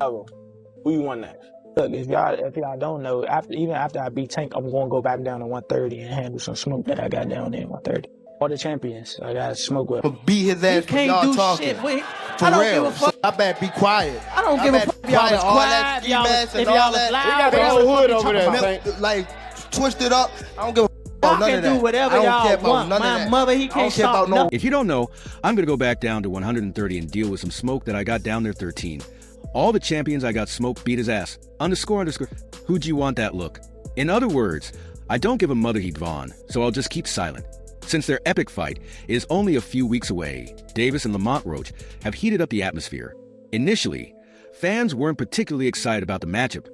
Who you want next? Look, if y'all don't know, even after I beat Tank, I'm gonna go back down to 130 and handle some smoke that I got down there at 130. All the champions, I got smoke with. But beat his ass for y'all talking. Shit, wait. I don't give a fuck. I better be quiet. I don't give a fuck if y'all was quiet, if y'all was loud. We got the hood over there. Like, twist it up. I don't give a fuck about none of that. Can do whatever y'all want. My mother, he can't stop nothing. If you don't know, I'm going to go back down to 130 and deal with some smoke that I got down there 13. All the champions I got smoke beat his ass. Underscore. Who'd you want that look? In other words, I don't give a mother heat Vaughn, so I'll just keep silent. Since their epic fight is only a few weeks away, Davis and Lamont Roach have heated up the atmosphere. Initially, fans weren't particularly excited about the matchup,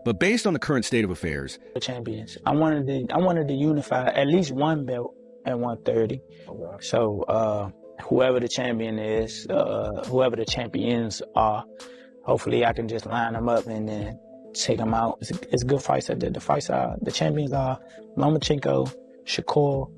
but based on the current state of affairs, the champions, I wanted to unify at least one belt at 130. Okay. So whoever the champion is, whoever the champions are, hopefully I can just line them up and then take them out. It's good fights. The champions are Lomachenko, Shakur.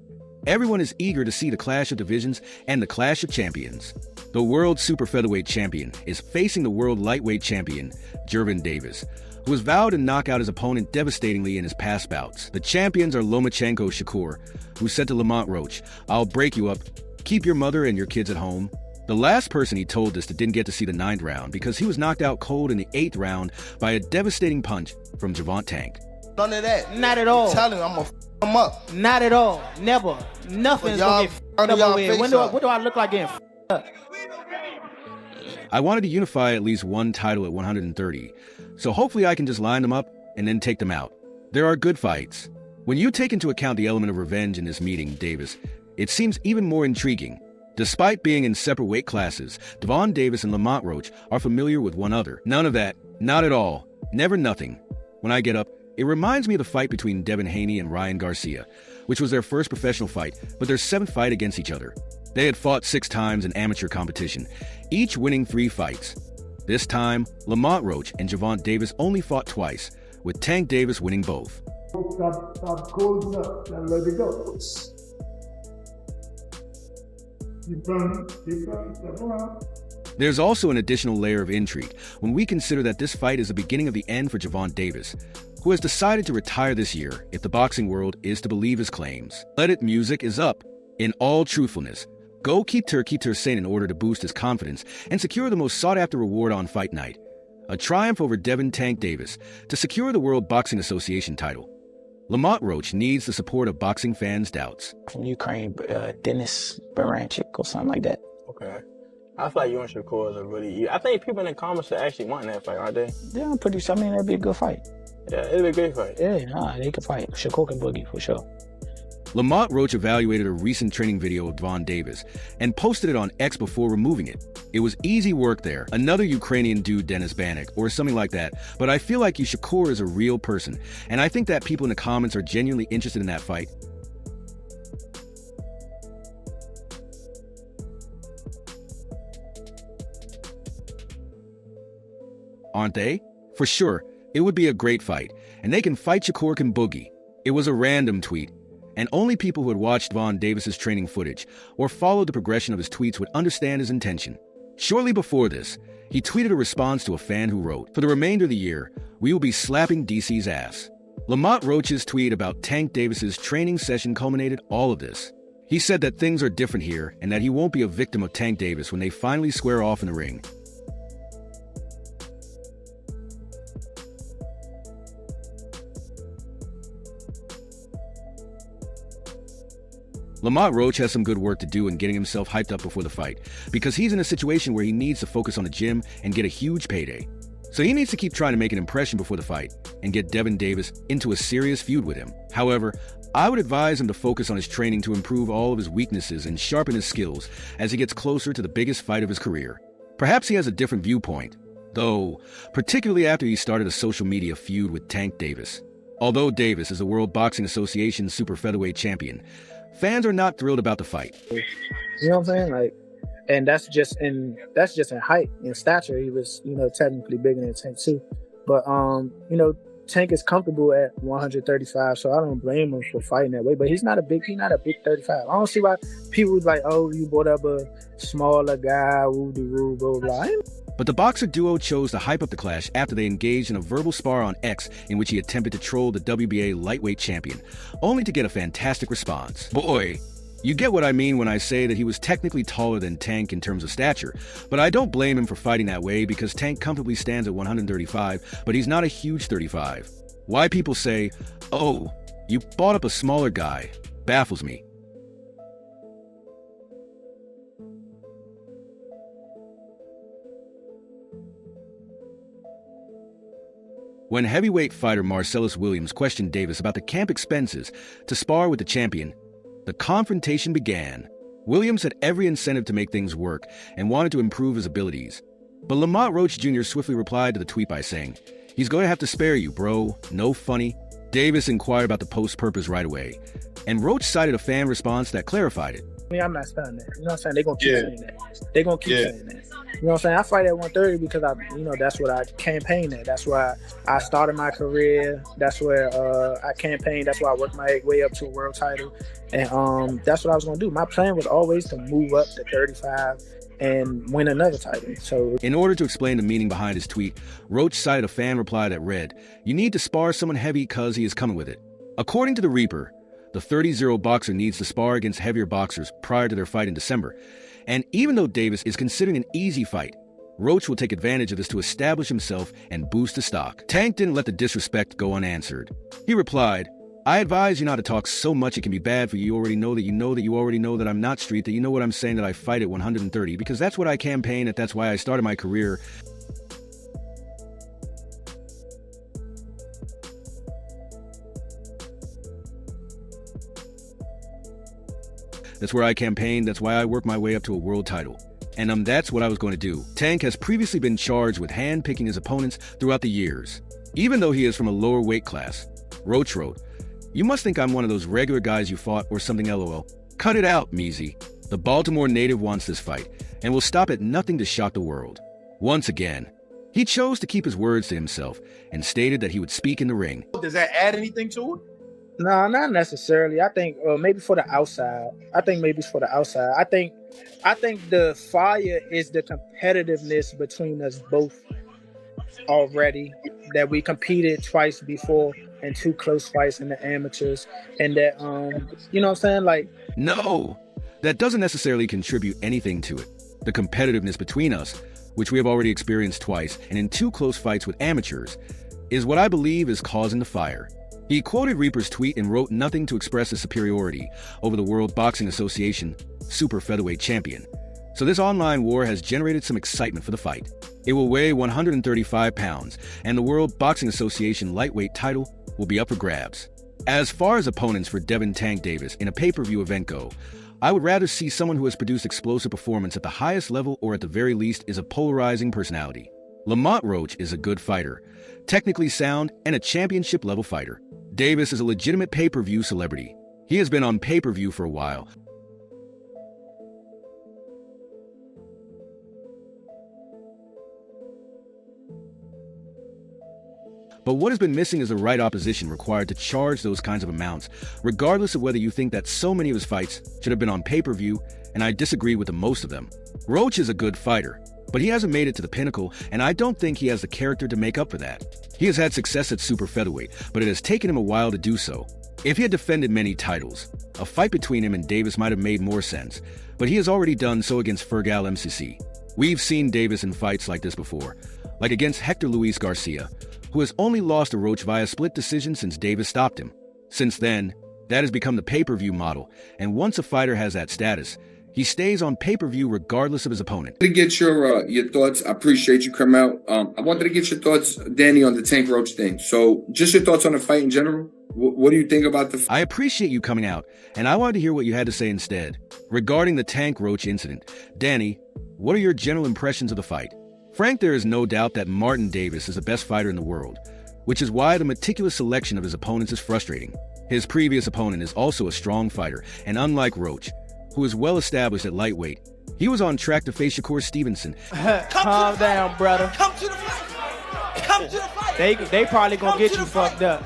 Everyone is eager to see the clash of divisions and the clash of champions. The world super featherweight champion is facing the world lightweight champion, Gervonta, who has vowed to knock out his opponent devastatingly in his past bouts. The champions are Lomachenko Shakur, who said to Lamont Roach, "I'll break you up. Keep your mother and your kids at home." The last person he told this that didn't get to see the 9th round because he was knocked out cold in the 8th round by a devastating punch from Gervonta. None of that. Not at all. I'm telling you, I'm gonna f him up. Not at all. Never. Nothing's gonna get f***ed up with. What do I look like getting f***ed up? I wanted to unify at least one title at 130, so hopefully I can just line them up and then take them out. There are good fights. When you take into account the element of revenge in this meeting, Davis, it seems even more intriguing. Despite being in separate weight classes, Devon Davis and Lamont Roach are familiar with one another. None of that. Not at all. Never nothing. When I get up, it reminds me of the fight between Devin Haney and Ryan Garcia, which was their first professional fight, but their 7th fight against each other. They had fought 6 times in amateur competition, each winning 3 fights. This time, Lamont Roach and Gervonta Davis only fought twice, with Tank Davis winning both. Stop closing up and let it go. Keep around. There's also an additional layer of intrigue when we consider that this fight is the beginning of the end for Gervonta Davis, who has decided to retire this year if the boxing world is to believe his claims. Let It music is up. In all truthfulness, go keep Tur sane in order to boost his confidence and secure the most sought-after reward on fight night, a triumph over Devin Tank Davis to secure the World Boxing Association title. Lamont Roach needs the support of boxing fans' doubts. From Ukraine, Dennis Baranchik or something like that. Okay. I feel like you and Shakur are really... I think people in the comments are actually wanting that fight, aren't they? Yeah, I'm pretty sure. I mean, that'd be a good fight. Yeah, it'd be a great fight. Yeah, nah, they can fight. Shakur can boogie for sure. Lamont Roach evaluated a recent training video of Devon Davis and posted it on X before removing it. It was easy work there. Another Ukrainian dude, Denis Banik, or something like that. But I feel like Shakur is a real person, and I think that people in the comments are genuinely interested in that fight. Aren't they? For sure, it would be a great fight, and they can fight Shakur can boogie. It was a random tweet, and only people who had watched Devon Davis's training footage or followed the progression of his tweets would understand his intention. Shortly before this, he tweeted a response to a fan who wrote, "For the remainder of the year, we will be slapping DC's ass." Lamont Roach's tweet about Tank Davis's training session culminated all of this. He said that things are different here and that he won't be a victim of Tank Davis when they finally square off in the ring. Lamont Roach has some good work to do in getting himself hyped up before the fight, because he's in a situation where he needs to focus on the gym and get a huge payday. So he needs to keep trying to make an impression before the fight and get Devin Davis into a serious feud with him. However, I would advise him to focus on his training to improve all of his weaknesses and sharpen his skills as he gets closer to the biggest fight of his career. Perhaps he has a different viewpoint, though, particularly after he started a social media feud with Tank Davis. Although Davis is the World Boxing Association super featherweight champion, fans are not thrilled about the fight. You know what I'm saying? Like, and that's just in height and stature. He was, technically bigger than Tank too. But Tank is comfortable at 135, so I don't blame him for fighting that way. But he's not a big 35. I don't see why people like, oh, you brought up a smaller guy, woo de woo, blah blah. But the boxer duo chose to hype up the clash after they engaged in a verbal spar on X in which he attempted to troll the WBA lightweight champion, only to get a fantastic response. Boy, you get what I mean when I say that he was technically taller than Tank in terms of stature, but I don't blame him for fighting that way because Tank comfortably stands at 135, but he's not a huge 35. Why people say, "Oh, you bought up a smaller guy," baffles me. When heavyweight fighter Marcellus Williams questioned Davis about the camp expenses to spar with the champion, the confrontation began. Williams had every incentive to make things work and wanted to improve his abilities. But Lamont Roach Jr. swiftly replied to the tweet by saying, "He's going to have to spare you, bro. No funny." Davis inquired about the post's purpose right away, and Roach cited a fan response that clarified it. I mean, I'm not stunned there. You know what I'm saying? They're going to keep saying that. They're going to keep saying that. You know what I'm saying? I fight at 130 because that's what I campaigned at. That's why I started my career. That's where I campaigned. That's why I worked my way up to a world title. And that's what I was going to do. My plan was always to move up to 35 and win another title. So, in order to explain the meaning behind his tweet, Roach cited a fan reply that read, "You need to spar someone heavy cause he is coming with it." According to the Reaper, the 30-year-old boxer needs to spar against heavier boxers prior to their fight in December. And even though Davis is considering an easy fight, Roach will take advantage of this to establish himself and boost his stock. Tank didn't let the disrespect go unanswered. He replied, "I advise you not to talk so much it can be bad for you. You already know that you already know that I'm not street, that you know what I'm saying, that I fight at 130, because that's what I campaign at, that's why I started my career." That's where I campaigned, that's why I worked my way up to a world title. And that's what I was going to do. Tank has previously been charged with hand-picking his opponents throughout the years. Even though he is from a lower weight class, Roach wrote, "You must think I'm one of those regular guys you fought or something, lol. Cut it out, Measy. The Baltimore native wants this fight, and will stop at nothing to shock the world." Once again, he chose to keep his words to himself and stated that he would speak in the ring. Does that add anything to it? No, not necessarily. I think maybe for the outside. I think the fire is the competitiveness between us both already, that we competed twice before in 2 close fights in the amateurs, and that you know what I'm saying? Like, no, that doesn't necessarily contribute anything to it. The competitiveness between us, which we have already experienced twice and in 2 close fights with amateurs, is what I believe is causing the fire. He quoted Reaper's tweet and wrote nothing to express his superiority over the World Boxing Association super featherweight champion. So this online war has generated some excitement for the fight. It will weigh 135 pounds, and the World Boxing Association lightweight title will be up for grabs. As far as opponents for Devin "Tank" Davis in a pay-per-view event go, I would rather see someone who has produced explosive performance at the highest level, or at the very least is a polarizing personality. Lamont Roach is a good fighter, technically sound, and a championship-level fighter. Davis is a legitimate pay-per-view celebrity. He has been on pay-per-view for a while. But what has been missing is the right opposition required to charge those kinds of amounts, regardless of whether you think that so many of his fights should have been on pay-per-view, and I disagree with the most of them. Roach is a good fighter, but he hasn't made it to the pinnacle, and I don't think he has the character to make up for that. He has had success at super featherweight, but it has taken him a while to do so. If he had defended many titles, a fight between him and Davis might have made more sense, but he has already done so against Fergal MCC. We've seen Davis in fights like this before, like against Hector Luis Garcia, who has only lost to Roach via split decision since Davis stopped him. Since then, that has become the pay-per-view model, and once a fighter has that status, he stays on pay-per-view regardless of his opponent. To get your thoughts, I appreciate you coming out. I wanted to get your thoughts, Danny, on the Tank Roach thing. So just your thoughts on the fight in general. What do you think about the fight? I appreciate you coming out, and I wanted to hear what you had to say instead. Regarding the Tank Roach incident, Danny, what are your general impressions of the fight? Frank, there is no doubt that Martin Davis is the best fighter in the world, which is why the meticulous selection of his opponents is frustrating. His previous opponent is also a strong fighter, and unlike Roach, who is well established at lightweight, he was on track to face Shakur Stevenson. Calm down, brother. Come to the fight. Come to the fight. They probably gonna get you fucked up.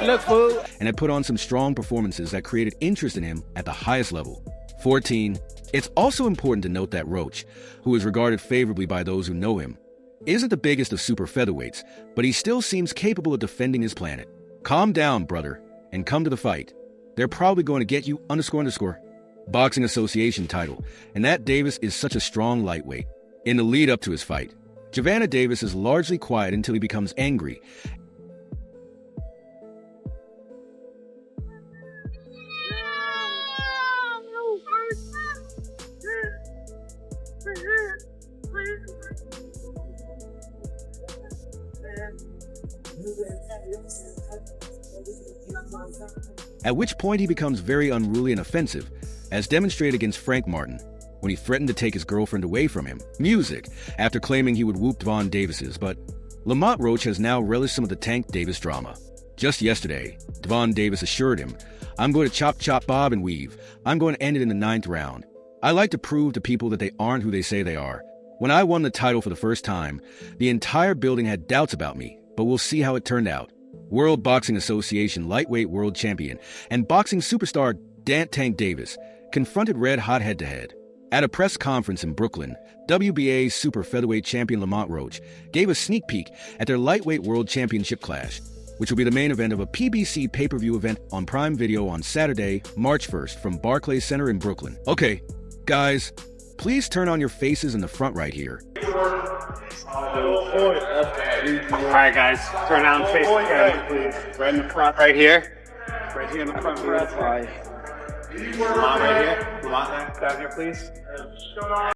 Look, fool. And had put on some strong performances that created interest in him at the highest level. 14, It's also important to note that Roach, who is regarded favorably by those who know him, isn't the biggest of super featherweights, but he still seems capable of defending his planet. Calm down, brother, and come to the fight. They're probably going to get you __. Boxing Association title, and that Davis is such a strong lightweight. In the lead up to his fight, Gervonta Davis is largely quiet until he becomes angry. At which point he becomes very unruly and offensive, as demonstrated against Frank Martin, when he threatened to take his girlfriend away from him. Music, after claiming he would whoop Devon Davis's, but Lamont Roach has now relished some of the Tank Davis drama. Just yesterday, Devon Davis assured him, "I'm going to chop, chop, bob, and weave. I'm going to end it in the 9th round. I like to prove to people that they aren't who they say they are. When I won the title for the first time, the entire building had doubts about me, but we'll see how it turned out." World Boxing Association lightweight world champion and boxing superstar Tank Davis confronted Red Hot head-to-head. At a press conference in Brooklyn, WBA super featherweight champion Lamont Roach gave a sneak peek at their lightweight world championship clash, which will be the main event of a PBC pay-per-view event on Prime Video on Saturday, March 1st from Barclays Center in Brooklyn. Okay, guys, please turn on your faces in the front right here. Alright guys, turn on face camera, please. Right in the front right here. Right here in the front. Lamont right here. Lamont down here, please.